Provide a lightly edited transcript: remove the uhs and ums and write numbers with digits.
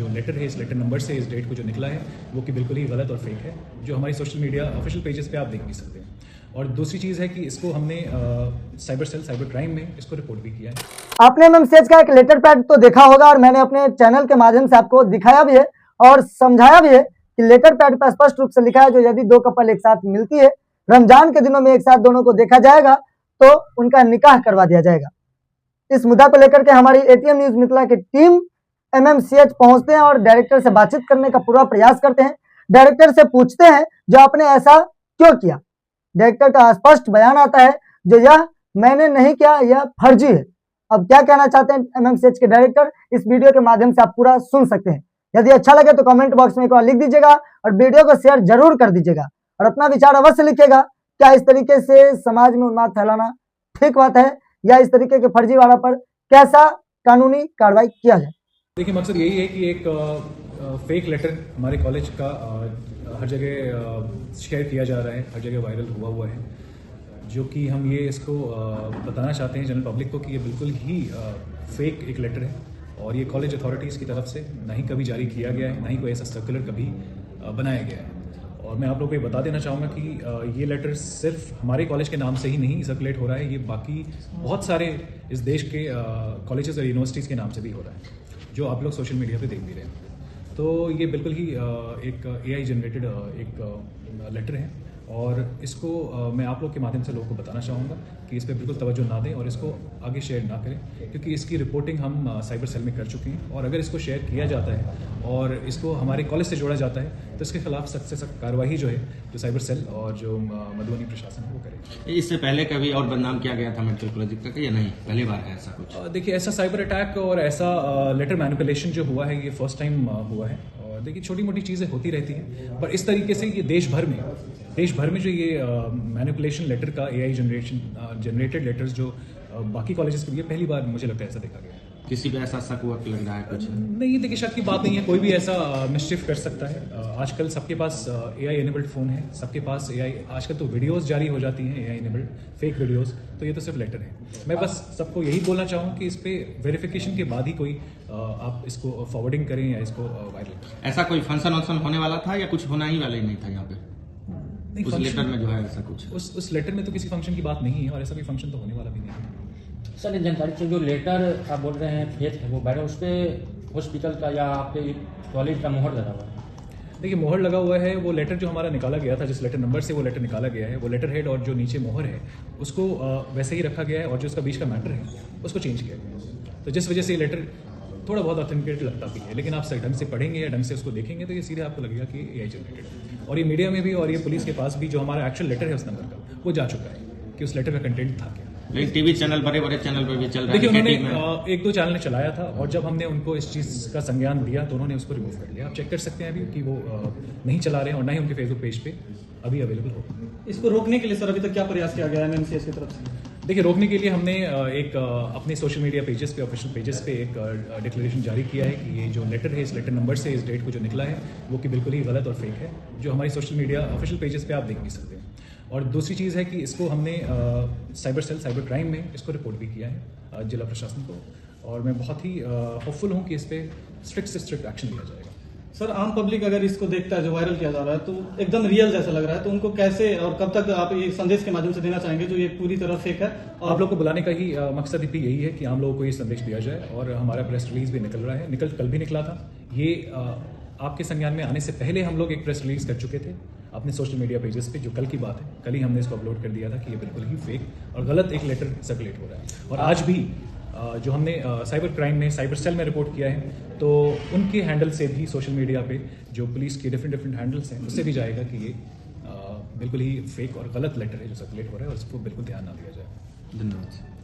जो लेटर है, इस लेटर नंबर से इस डेट को जो निकला है वो कि बिल्कुल ही गलत और फेक है, जो हमारी सोशल मीडिया ऑफिशियल पेजेस पे आप देख भी सकते हैं। और दूसरी चीज़ है कि इसको हमने साइबर सेल साइबर क्राइम में इसको रिपोर्ट भी किया है। आपने एमएमसीएच का एक लेटर पैड तो देखा होगा और मैंने अपने चैनल के माध्यम से आपको दिखाया भी है और समझाया भी है कि लेटर पैड पर स्पष्ट रूप से लिखा है जो यदि दो कपल एक साथ मिलती है, रमजान के दिनों में एक साथ दोनों को देखा जाएगा तो उनका निकाह करवा दिया जाएगा। इस मुद्दा को लेकर के हमारी एटीएम न्यूज मिथिला की टीम एमएमसीएच पहुंचते हैं और डायरेक्टर से बातचीत करने का पूरा प्रयास करते हैं। डायरेक्टर से पूछते हैं जो आपने ऐसा क्यों किया। डायरेक्टर का स्पष्ट बयान आता है जो यह मैंने नहीं किया, यह फर्जी है। अब क्या कहना चाहते हैं एमएमसीएच के डायरेक्टर, इस वीडियो के माध्यम से आप पूरा सुन सकते हैं। यदि अच्छा लगे तो कमेंट बॉक्स में एक बार लिख दीजिएगा और वीडियो को शेयर जरूर कर दीजिएगा और अपना विचार अवश्य लिखिएगा। क्या इस तरीके से समाज में उन्माद फैलाना ठीक बात है या इस तरीके के फर्जीवाड़ा पर कैसा कानूनी कार्रवाई किया जाए। देखिए, मकसद यही है कि एक फेक लेटर हमारे कॉलेज का हर जगह शेयर किया जा रहा है, हर जगह वायरल हुआ है, जो कि हम ये इसको बताना चाहते हैं जनरल पब्लिक को कि ये बिल्कुल ही फेक एक लेटर है और ये कॉलेज अथॉरिटीज़ की तरफ से ना ही कभी जारी किया गया है, ना ही कोई ऐसा सर्कुलर कभी बनाया गया है। और मैं आप लोगों को ये बता देना चाहूँगा कि ये लेटर सिर्फ हमारे कॉलेज के नाम से ही नहीं सर्कुलेट हो रहा है, ये बाकी बहुत सारे इस देश के कॉलेजेस और यूनिवर्सिटीज़ के नाम से भी हो रहा है, जो आप लोग सोशल मीडिया पे देख भी रहे हैं। तो ये बिल्कुल ही एक AI जनरेटेड एक लेटर है और इसको मैं आप लोग के माध्यम से लोगों को बताना चाहूँगा कि इस पर बिल्कुल तवज्जो ना दें और इसको आगे शेयर ना करें, क्योंकि इसकी रिपोर्टिंग हम साइबर सेल में कर चुके हैं और अगर इसको शेयर किया जाता है और इसको हमारे कॉलेज से जोड़ा जाता है तो इसके खिलाफ सख्त से सख्त कार्रवाई जो है जो साइबर सेल और जो मधुबनी प्रशासन है वो करेगा। इससे पहले कभी और बदनाम किया गया था मेडिकल कॉलेज का या नहीं, पहली बार है ऐसा कुछ? देखिए, ऐसा साइबर अटैक और ऐसा लेटर मैनिपुलेशन जो हुआ है ये फर्स्ट टाइम हुआ है। और देखिए, छोटी मोटी चीज़ें होती रहती हैं, पर इस तरीके से ये देश भर में जो ये मैनिपुलेशन लेटर का AI जनरेटेड लेटर्स जो बाकी कॉलेजेस के लिए पहली बार मुझे लगता है ऐसा देखा गया। किसी पे ऐसा शक हुआ कि लग रहा है कुछ? नहीं, देखिए, शक की बात नहीं है, कोई भी ऐसा मिसचिफ कर सकता है। आजकल सबके पास AI एनेबल्ड फ़ोन है, सबके पास AI, आजकल तो वीडियोस जारी हो जाती हैं AI एनेबल्ड, फेक वीडियोस, तो ये तो सिर्फ लेटर है। मैं बस सबको यही बोलना चाहूँ कि इस पर वेरिफिकेशन के बाद ही कोई आप इसको फॉरवर्डिंग करें या इसको वायरल करें। ऐसा कोई फंक्शन होने वाला था या कुछ होना ही वाला ही नहीं था यहाँ पे उस लेटर में जो है ऐसा कुछ? उस लेटर में तो किसी फंक्शन की बात नहीं है और ऐसा कोई फंक्शन तो होने वाला भी नहीं है। सर, ये जानकारी चाहिए, जो लेटर आप बोल रहे हैं फेक है, वो बैठे उस पर हॉस्पिटल का या आपके कॉलेज का मोहर लगा हुआ है? देखिए, मोहर लगा हुआ है, वो लेटर जो हमारा निकाला गया था, जिस लेटर नंबर से वो लेटर निकाला गया है, वो लेटर हेड और जो नीचे मोहर है उसको वैसे ही रखा गया है और जो उसका बीच का मैटर है उसको चेंज किया गया। तो जिस वजह से ये लेटर थोड़ा बहुत ऑथेंटिकेट लगता भी है, लेकिन आप सही ढंग से पढ़ेंगे या ढंग से उसको देखेंगे तो ये सीधे आपको लगेगा कि AI जनरेटेड है। और ये मीडिया में भी और ये पुलिस के पास भी जो हमारा एक्चुअल लेटर है उस नंबर का वो जा चुका है कि उस लेटर का कंटेंट था क्या। लेकिन टीवी चैनल, बड़े चैनल पर भी चल रहा है। देखिए, उन्होंने 1-2 चैनल ने चलाया था और जब हमने उनको इस चीज़ का संज्ञान दिया तो उन्होंने उसको रिमूव कर लिया। आप चेक कर सकते हैं अभी कि वो नहीं चला रहे हैं और ना ही उनके फेसबुक पेज पे अभी अवेलेबल होगा। इसको रोकने के लिए सर अभी तक क्या प्रयास किया गया है एमएमसीएच की तरफ से? देखिए, रोकने के लिए हमने एक अपने सोशल मीडिया पेजेस पे, ऑफिशियल पेजेस पे एक डिक्लेरेशन जारी किया है कि ये जो लेटर है, इस लेटर नंबर से इस डेट को जो निकला है वो कि बिल्कुल ही गलत और फेक है, जो हमारी सोशल मीडिया ऑफिशियल पेजेस पे आप देख भी सकते हैं। और दूसरी चीज़ है कि इसको हमने साइबर सेल साइबर क्राइम में इसको रिपोर्ट भी किया है जिला प्रशासन को, और मैं बहुत ही होपफुल हूँ कि इस पर स्ट्रिक्ट से स्ट्रिक्ट एक्शन लिया जाएगा। सर, आम पब्लिक अगर इसको देखता है जो वायरल किया जा रहा है तो एकदम रियल जैसा लग रहा है, तो उनको कैसे और कब तक आप ये संदेश के माध्यम से देना चाहेंगे जो ये पूरी तरह फेक है? और आप लोग को बुलाने का ही मकसद भी यही है कि आम लोगों को ये संदेश दिया जाए और हमारा प्रेस रिलीज भी निकल रहा है, कल भी निकला था। ये आपके संज्ञान में आने से पहले हम लोग एक प्रेस रिलीज कर चुके थे अपने सोशल मीडिया पेजेस पे, जो कल की बात है, कल ही हमने इसको अपलोड कर दिया था कि ये बिल्कुल ही फेक और गलत एक लेटर सर्कुलेट हो रहा है। और आज भी जो हमने साइबर क्राइम में, साइबर सेल में रिपोर्ट किया है, तो उनके हैंडल से भी सोशल मीडिया पे जो पुलिस के डिफरेंट हैंडल्स हैं उससे भी जाएगा कि ये बिल्कुल ही फेक और गलत लेटर है जो सर्कुलेट हो रहा है और उसको बिल्कुल ध्यान ना दिया जाए। धन्यवाद।